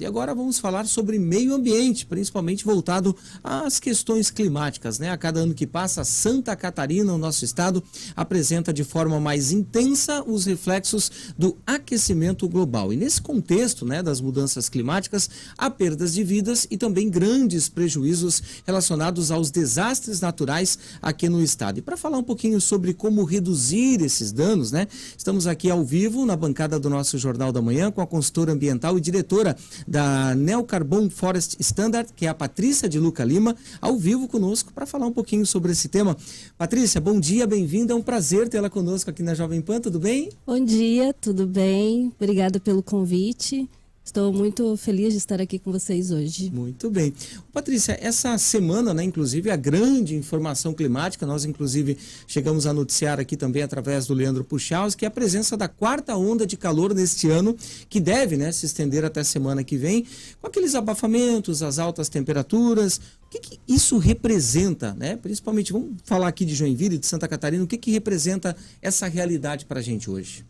E agora vamos falar sobre meio ambiente, principalmente voltado às questões climáticas, né? A cada ano que passa, Santa Catarina, o nosso estado, apresenta de forma mais intensa os reflexos do aquecimento global. E nesse contexto, né, das mudanças climáticas, há perdas de vidas e também grandes prejuízos relacionados aos desastres naturais aqui no estado. E para falar um pouquinho sobre como reduzir esses danos, né? Estamos aqui ao vivo na bancada do nosso Jornal da Manhã com a consultora ambiental e diretora da Neocarbon Forest Standard, que é a Patrícia de Luca Lima, ao vivo conosco para falar um pouquinho sobre esse tema. Patrícia, bom dia, bem-vinda, é um prazer tê-la conosco aqui na Jovem Pan, tudo bem? Bom dia, tudo bem? Obrigada pelo convite. Estou muito feliz de estar aqui com vocês hoje. Muito bem. Patrícia, essa semana, né, inclusive, a grande informação climática, nós, inclusive, chegamos a noticiar aqui também através do Leandro Puchalski, que é a presença da quarta onda de calor neste ano, que deve, né, se estender até a semana que vem, com aqueles abafamentos, as altas temperaturas. O que isso representa, né? Principalmente, vamos falar aqui de Joinville, de Santa Catarina, o que representa essa realidade para a gente hoje?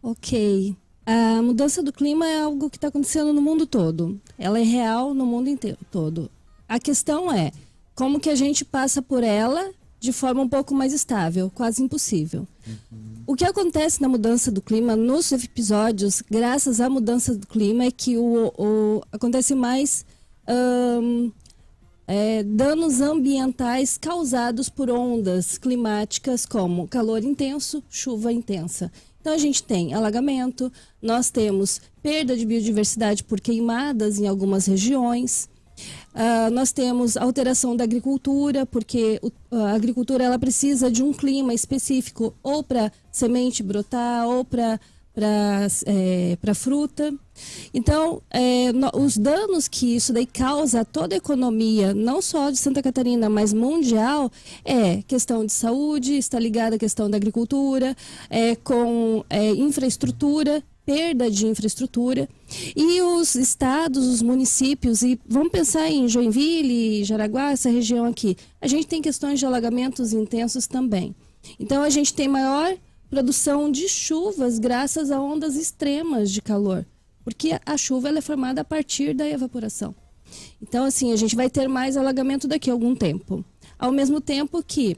Ok. A mudança do clima é algo que está acontecendo no mundo todo. Ela é real no mundo inteiro, todo. A questão é como que a gente passa por ela de forma um pouco mais estável, quase impossível. O que acontece na mudança do clima, nos episódios, graças à mudança do clima, é que acontece mais danos ambientais causados por ondas climáticas como calor intenso, chuva intensa. Então a gente tem alagamento, nós temos perda de biodiversidade por queimadas em algumas regiões, nós temos alteração da agricultura, porque a agricultura ela precisa de um clima específico ou para semente brotar ou para fruta. Então, os danos que isso daí causa a toda a economia, não só de Santa Catarina, mas mundial, é questão de saúde, está ligada à questão da agricultura, com infraestrutura, perda de infraestrutura. E os estados, os municípios, e vamos pensar em Joinville, Jaraguá, essa região aqui, a gente tem questões de alagamentos intensos também. Então, a gente tem maior produção de chuvas graças a ondas extremas de calor, porque a chuva ela é formada a partir da evaporação. Então, assim, a gente vai ter mais alagamento daqui a algum tempo. Ao mesmo tempo que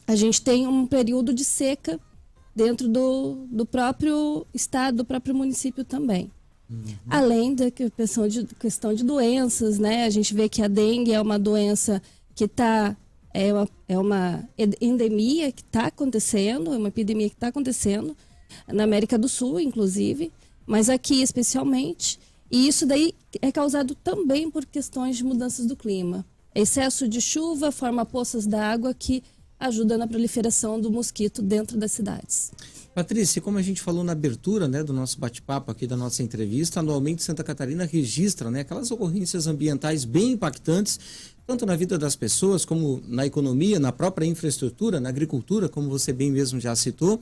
a gente tem um período de seca dentro do próprio estado, do próprio município também. Além da questão de doenças, né? A gente vê que a dengue é uma doença que é uma endemia que está acontecendo, é uma epidemia que está acontecendo na América do Sul, inclusive, mas aqui especialmente. E isso daí é causado também por questões de mudanças do clima. Excesso de chuva forma poças d'água que ajuda na proliferação do mosquito dentro das cidades. Patrícia, como a gente falou na abertura, né, do nosso bate-papo aqui da nossa entrevista, anualmente Santa Catarina registra, né, aquelas ocorrências ambientais bem impactantes, tanto na vida das pessoas como na economia, na própria infraestrutura, na agricultura, como você bem mesmo já citou.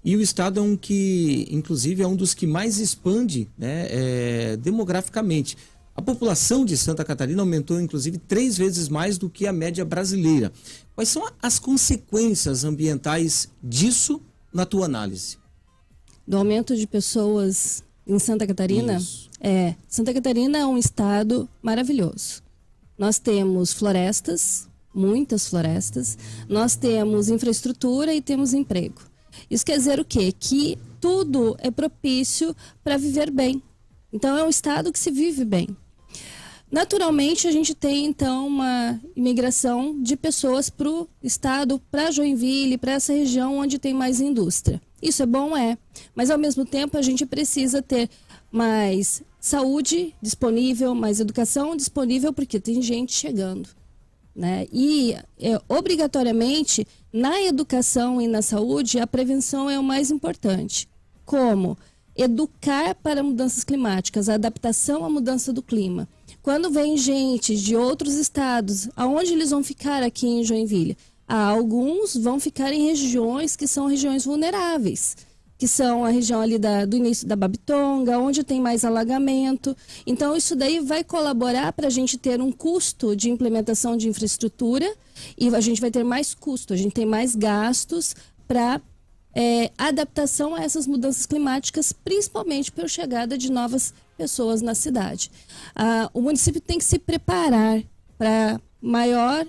E o estado é um que, inclusive, é um dos que mais expande, né, demograficamente. A população de Santa Catarina aumentou, inclusive, 3 vezes mais do que a média brasileira. Quais são as consequências ambientais disso na tua análise? Do aumento de pessoas em Santa Catarina? Isso. Santa Catarina é um estado maravilhoso. Nós temos florestas, muitas florestas, nós temos infraestrutura e temos emprego. Isso quer dizer o quê? Que tudo é propício para viver bem. Então é um estado que se vive bem. Naturalmente, a gente tem, então, uma imigração de pessoas para o estado, para Joinville, para essa região onde tem mais indústria. Isso é bom? É. Mas, ao mesmo tempo, a gente precisa ter mais saúde disponível, mais educação disponível, porque tem gente chegando, né? E, obrigatoriamente, na educação e na saúde, a prevenção é o mais importante. Como? Educar para mudanças climáticas, a adaptação à mudança do clima. Quando vem gente de outros estados, aonde eles vão ficar aqui em Joinville? Alguns vão ficar em regiões que são regiões vulneráveis, que são a região ali do início da Babitonga, onde tem mais alagamento. Então, isso daí vai colaborar para a gente ter um custo de implementação de infraestrutura e a gente vai ter mais custo, a gente tem mais gastos para adaptação a essas mudanças climáticas, principalmente pela chegada de novas pessoas na cidade. O município tem que se preparar para maior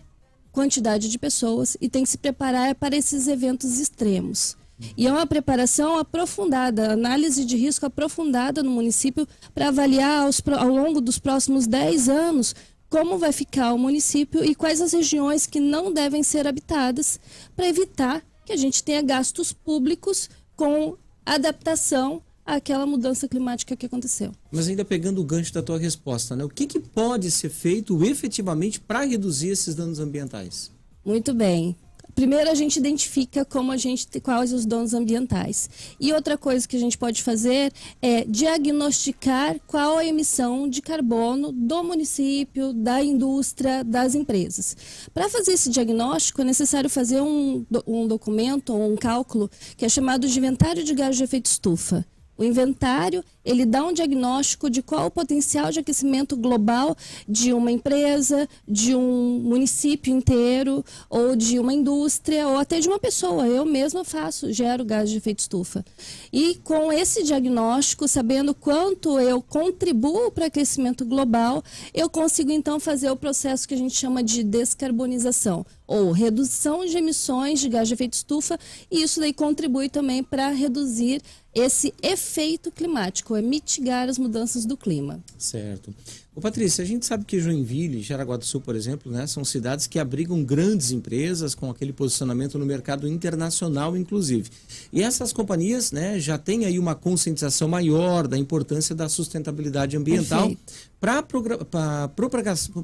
quantidade de pessoas e tem que se preparar para esses eventos extremos. E é uma preparação aprofundada, análise de risco aprofundada no município para avaliar ao longo dos próximos 10 anos como vai ficar o município e quais as regiões que não devem ser habitadas para evitar que a gente tenha gastos públicos com adaptação àquela mudança climática que aconteceu. Mas ainda pegando o gancho da tua resposta, né? O que pode ser feito efetivamente para reduzir esses danos ambientais? Muito bem. Primeiro a gente identifica quais os danos ambientais. E outra coisa que a gente pode fazer é diagnosticar qual a emissão de carbono do município, da indústria, das empresas. Para fazer esse diagnóstico é necessário fazer um documento, um cálculo, que é chamado de inventário de gases de efeito estufa. O inventário, ele dá um diagnóstico de qual o potencial de aquecimento global de uma empresa, de um município inteiro, ou de uma indústria, ou até de uma pessoa. Eu mesma gero gás de efeito estufa. E com esse diagnóstico, sabendo quanto eu contribuo para o aquecimento global, eu consigo então fazer o processo que a gente chama de descarbonização, ou redução de emissões de gás de efeito estufa, e isso daí contribui também para reduzir esse efeito climático, é mitigar as mudanças do clima. Certo. Ô Patrícia, a gente sabe que Joinville e Jaraguá do Sul, por exemplo, né, são cidades que abrigam grandes empresas com aquele posicionamento no mercado internacional, inclusive. E essas companhias, né, já têm aí uma conscientização maior da importância da sustentabilidade ambiental para a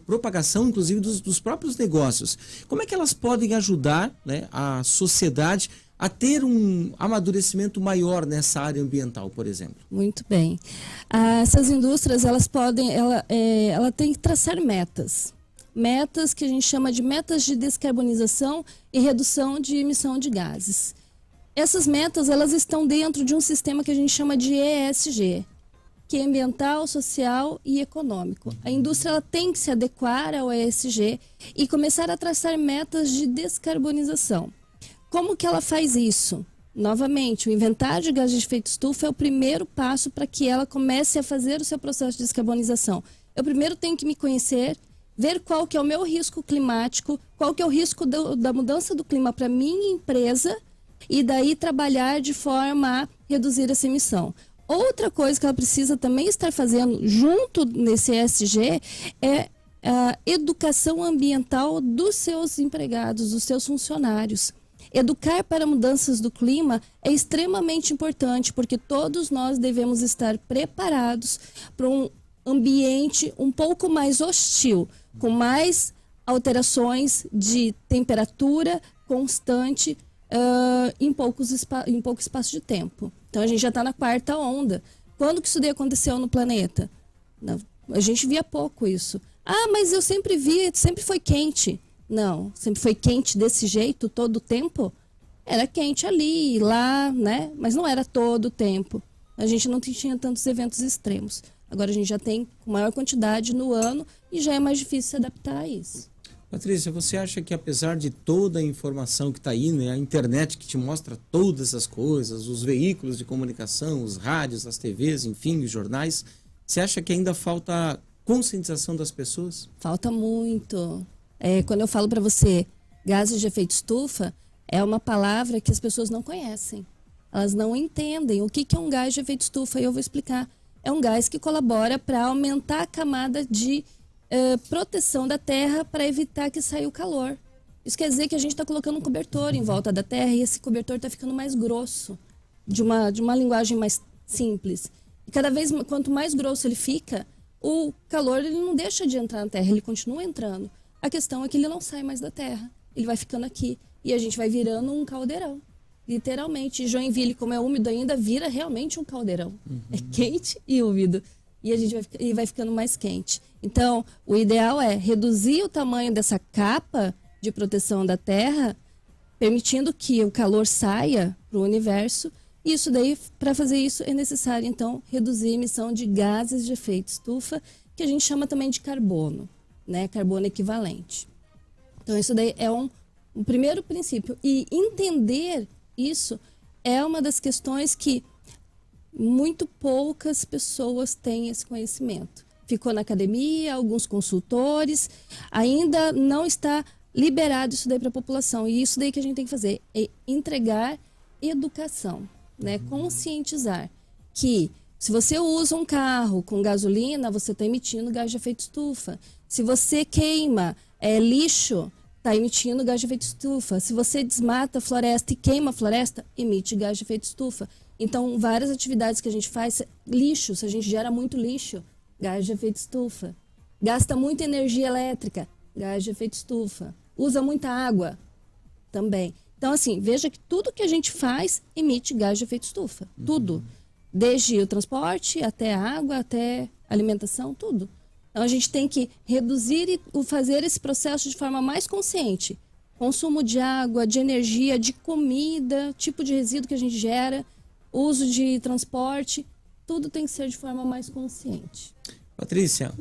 propagação, inclusive, dos próprios negócios. Como é que elas podem ajudar, né, a sociedade a ter um amadurecimento maior nessa área ambiental, por exemplo? Muito bem. Essas indústrias, ela tem que traçar metas. Metas que a gente chama de metas de descarbonização e redução de emissão de gases. Essas metas, elas estão dentro de um sistema que a gente chama de ESG, que é ambiental, social e econômico. A indústria ela tem que se adequar ao ESG e começar a traçar metas de descarbonização. Como que ela faz isso? Novamente, o inventário de gases de efeito estufa é o primeiro passo para que ela comece a fazer o seu processo de descarbonização. Eu primeiro tenho que me conhecer, ver qual que é o meu risco climático, qual que é o risco da mudança do clima para minha empresa e daí trabalhar de forma a reduzir essa emissão. Outra coisa que ela precisa também estar fazendo junto nesse ESG é a educação ambiental dos seus empregados, dos seus funcionários. Educar para mudanças do clima é extremamente importante, porque todos nós devemos estar preparados para um ambiente um pouco mais hostil, com mais alterações de temperatura constante em pouco espaço de tempo. Então a gente já está na quarta onda. Quando que isso daí aconteceu no planeta? A gente via pouco isso. Mas eu sempre vi, sempre foi quente. Não, sempre foi quente desse jeito todo o tempo? Era quente ali, lá, né? Mas não era todo o tempo. A gente não tinha tantos eventos extremos. Agora a gente já tem com maior quantidade no ano e já é mais difícil se adaptar a isso. Patrícia, você acha que apesar de toda a informação que está aí, né, a internet que te mostra todas essas coisas, os veículos de comunicação, os rádios, as TVs, enfim, os jornais, você acha que ainda falta conscientização das pessoas? Falta muito. Quando eu falo para você gases de efeito estufa, é uma palavra que as pessoas não conhecem. Elas não entendem o que é um gás de efeito estufa e eu vou explicar. É um gás que colabora para aumentar a camada de proteção da Terra para evitar que saia o calor. Isso quer dizer que a gente está colocando um cobertor em volta da Terra e esse cobertor está ficando mais grosso, de uma linguagem mais simples. E cada vez, quanto mais grosso ele fica, o calor ele não deixa de entrar na Terra, ele continua entrando. A questão é que ele não sai mais da terra, ele vai ficando aqui e a gente vai virando um caldeirão, literalmente. Joinville, como é úmido ainda, vira realmente um caldeirão. É quente e úmido e a gente vai ficando mais quente. Então, o ideal é reduzir o tamanho dessa capa de proteção da terra, permitindo que o calor saia para o universo. E isso daí, para fazer isso, é necessário, então, reduzir a emissão de gases de efeito estufa, que a gente chama também de carbono. Né, carbono equivalente. Então isso daí é um primeiro princípio e entender isso é uma das questões que muito poucas pessoas têm esse conhecimento. Ficou na academia, alguns consultores, ainda não está liberado isso daí para a população. E isso daí que a gente tem que fazer, é entregar educação, né? Conscientizar que se você usa um carro com gasolina, você está emitindo gás de efeito estufa. Se você queima lixo, está emitindo gás de efeito estufa. Se você desmata a floresta e queima a floresta, emite gás de efeito estufa. Então, várias atividades que a gente faz, lixo, se a gente gera muito lixo, gás de efeito estufa. Gasta muita energia elétrica, gás de efeito estufa. Usa muita água, também. Então, assim, veja que tudo que a gente faz emite gás de efeito estufa. Tudo. Desde o transporte, até a água, até a alimentação, tudo. Então, a gente tem que reduzir e fazer esse processo de forma mais consciente. Consumo de água, de energia, de comida, tipo de resíduo que a gente gera, uso de transporte, tudo tem que ser de forma mais consciente. Patrícia,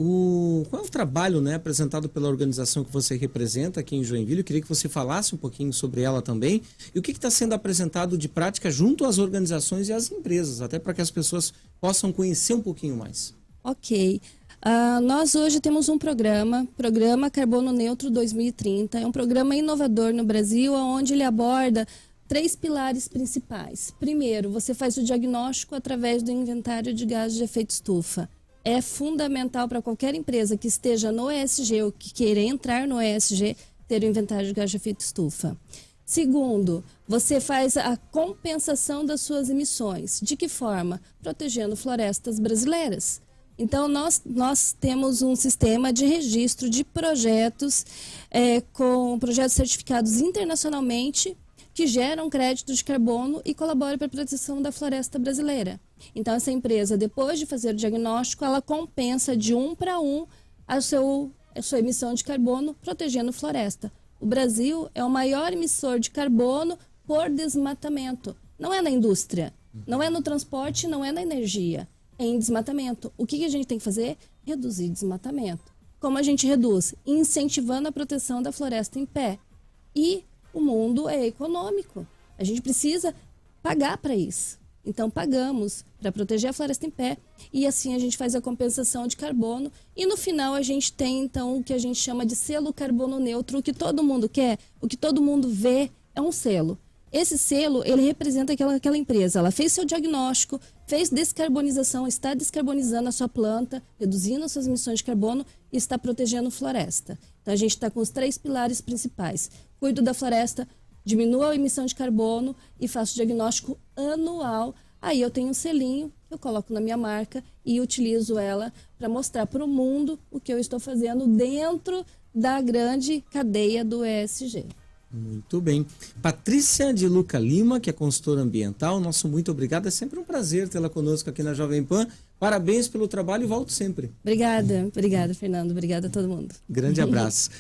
qual é o trabalho, né, apresentado pela organização que você representa aqui em Joinville? Eu queria que você falasse um pouquinho sobre ela também. E o que está sendo apresentado de prática junto às organizações e às empresas, até para que as pessoas possam conhecer um pouquinho mais. Ok. Nós hoje temos um programa Carbono Neutro 2030. É um programa inovador no Brasil, onde ele aborda 3 pilares principais. Primeiro, você faz o diagnóstico através do inventário de gases de efeito estufa. É fundamental para qualquer empresa que esteja no ESG ou que queira entrar no ESG ter o inventário de gases de efeito estufa. Segundo, você faz a compensação das suas emissões. De que forma? Protegendo florestas brasileiras. Então, nós temos um sistema de registro de projetos com projetos certificados internacionalmente que geram crédito de carbono e colaboram para a proteção da floresta brasileira. Então, essa empresa, depois de fazer o diagnóstico, ela compensa de 1 para 1 a sua emissão de carbono, protegendo floresta. O Brasil é o maior emissor de carbono por desmatamento. Não é na indústria, não é no transporte, não é na energia, é em desmatamento. O que a gente tem que fazer? Reduzir desmatamento. Como a gente reduz? Incentivando a proteção da floresta em pé. E o mundo é econômico. A gente precisa pagar para isso. Então, pagamos para proteger a floresta em pé e assim a gente faz a compensação de carbono. E no final a gente tem, então, o que a gente chama de selo carbono neutro. O que todo mundo quer, o que todo mundo vê é um selo. Esse selo, ele representa aquela empresa. Ela fez seu diagnóstico, fez descarbonização, está descarbonizando a sua planta, reduzindo as suas emissões de carbono e está protegendo floresta. Então, a gente está com os 3 pilares principais. Cuido da floresta, diminuo a emissão de carbono e faço diagnóstico anual. Aí eu tenho um selinho que eu coloco na minha marca e utilizo ela para mostrar para o mundo o que eu estou fazendo dentro da grande cadeia do ESG. Muito bem. Patrícia de Luca Lima, que é consultora ambiental, nosso muito obrigado. É sempre um prazer tê-la conosco aqui na Jovem Pan. Parabéns pelo trabalho e volto sempre. Obrigada, Fernando. Obrigada a todo mundo. Grande abraço.